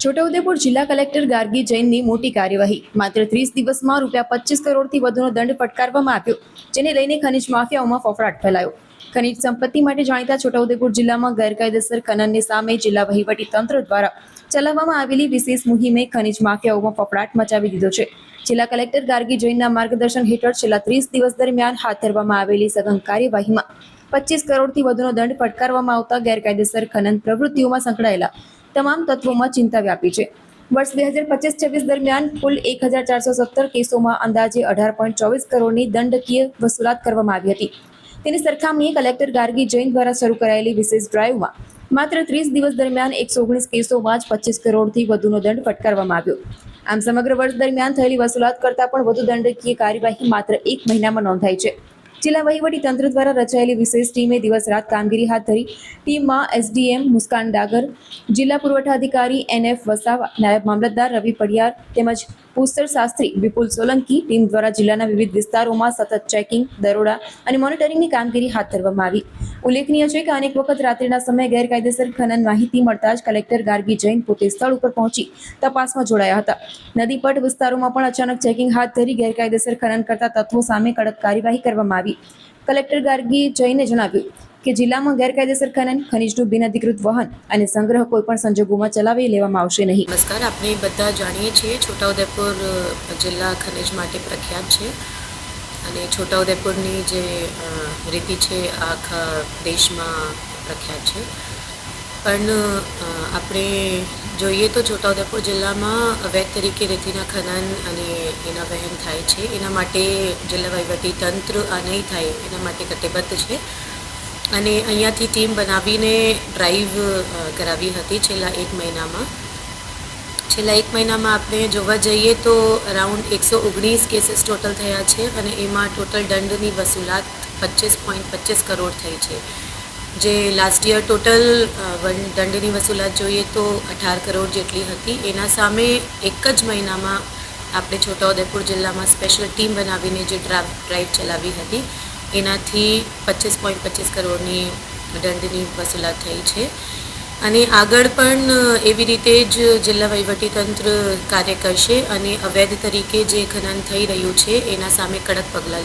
છોટાઉદેપુર જિલ્લા કલેક્ટર ગાર્ગી જૈનની મોટી કાર્યવાહી. માત્ર 30 દિવસમાં ₹25 કરોડથી વધુનો દંડ ફટકારવામાં આવ્યો, જેને લઈને ખનીજ માફિયાઓમાં ફફડાટ ફેલાયો. ખનીજ સંપત્તિ માટે જાણીતા છોટાઉદેપુર જિલ્લામાં ગેરકાયદેસર ખનનની સામે જિલ્લા વહીવટી તંત્ર દ્વારા ચલાવવામાં આવેલી વિશેષ મુહિમે ખનીજ માફિયાઓમાં ફફડાટ મચાવી દીધો છે. જિલ્લા કલેક્ટર ગાર્ગી જૈનના માર્ગદર્શન હેઠળ છેલ્લા 30 દિવસ દરમિયાન હાથ ધરવામાં આવેલી સઘન કાર્યવાહીમાં 25 કરોડથી વધુનો દંડ ફટકારવામાં આવતા ગેરકાયદેસર ખનન પ્રવૃત્તિઓમાં સંકળાયેલા તમામ તત્વોમાં ચિંતા વ્યાપી છે. વર્ષ 2025-26 દરમિયાન કુલ 1417 કેસોમાં અંદાજે 18.24 કરોડની દંડકીય વસૂલાત કરવામાં આવી હતી. તેની સરખામણીએ કલેક્ટર ગાર્ગી જૈન દ્વારા શરૂ કરાયેલી વિશેષ ડ્રાઈવમાં માત્ર 30 દિવસ દરમિયાન 119 કેસોમાં જ 25 કરોડથી વધુનો દંડ ફટકારવામાં આવ્યો. આમ સમગ્ર વર્ષ દરમિયાન થયેલી વસૂલાત કરતાં પણ વધુ દંડકીય કાર્યવાહી માત્ર 1 મહિનામાં નોંધાઈ છે. જિલ્લા વહીવટી તંત્ર દ્વારા રચાયેલી વિશેષ ટીમે દિવસ રાત કામગીરી હાથ ધરી. ટીમમાં એસડીએમ મુસ્કાન ડાગર, જિલ્લા પુરવઠા અધિકારી NF વસાવા, નાયબ મામલતદાર રવિ પડિયાર તેમજ પૂસ્તર શાસ્ત્રી વિપુલ સોલંકી. ટીમ દ્વારા જિલ્લાના વિવિધ વિસ્તારોમાં સતત ચેકિંગ, દરોડા અને મોનિટરિંગની કામગીરી હાથ ધરવામાં આવી. ઉલ્લેખનીય છે કે અનેક વખત રાત્રિના સમયે ગેરકાયદેસર ખનન માહિતી મળતા જ કલેક્ટર ગાર્ગી જૈન પોતે સ્થળ ઉપર પહોંચી તપાસમાં જોડાયા હતા. નદી પટ વિસ્તારોમાં પણ અચાનક ચેકિંગ હાથ ધરી ગેરકાયદેસર ખનન કરતા તત્વો સામે કડક કાર્યવાહી કરવામાં આવી. કલેક્ટર ગાર્ગી જૈને જણાવ્યું કે જિલ્લામાં ગેરકાયદેસર ખનન, ખનીજનું બિનઅધિકૃત વહન અને સંગ્રહ કોઈપણ સંજોગોમાં ચલાવી લેવામાં આવશે નહીં. નમસ્કાર, આપણે બધા જાણીએ છીએ છોટાઉદેપુર જિલ્લા ખનીજ માટે પ્રખ્યાત છે અને છોટાઉદેપુરની જે રીતિ છે આખા દેશમાં પ્રખ્યાત છે. પણ આપણે જોઈએ તો છોટાઉદેપુર જિલ્લામાં અવૈધ તરીકે રેતીના ખનન અને એના વહેન થાય છે. એના માટે જિલ્લા વહીવટી તંત્ર આ નહીં થાય એના માટે કટિબદ્ધ છે અને અહીંયાથી ટીમ બનાવીને ડ્રાઈવ કરાવી હતી છેલ્લા 1 મહિનામાં. છેલ્લા 1 મહિનામાં આપણે જોવા જઈએ તો અરાઉન્ડ 119 કેસીસ ટોટલ થયા છે અને એમાં ટોટલ દંડની વસૂલાત 25.25 કરોડ થઈ છે. જે લાસ્ટ યર ટોટલ દંડની વસૂલાત જોઈએ તો 18 કરોડ જેટલી હતી. એના સામે એક જ મહિનામાં આપણે છોટાઉદેપુર જિલ્લામાં સ્પેશિયલ ટીમ બનાવીને જે ડ્રાઈવ ચલાવી હતી એનાથી 25.25 કરોડની દંડની વસૂલાત થઈ છે અને આગળ પણ એવી રીતે જ જિલ્લા વહીવટીતંત્ર કાર્ય કરશે અને અવૈધ તરીકે જે ખનન થઈ રહ્યું છે એના સામે કડક પગલાં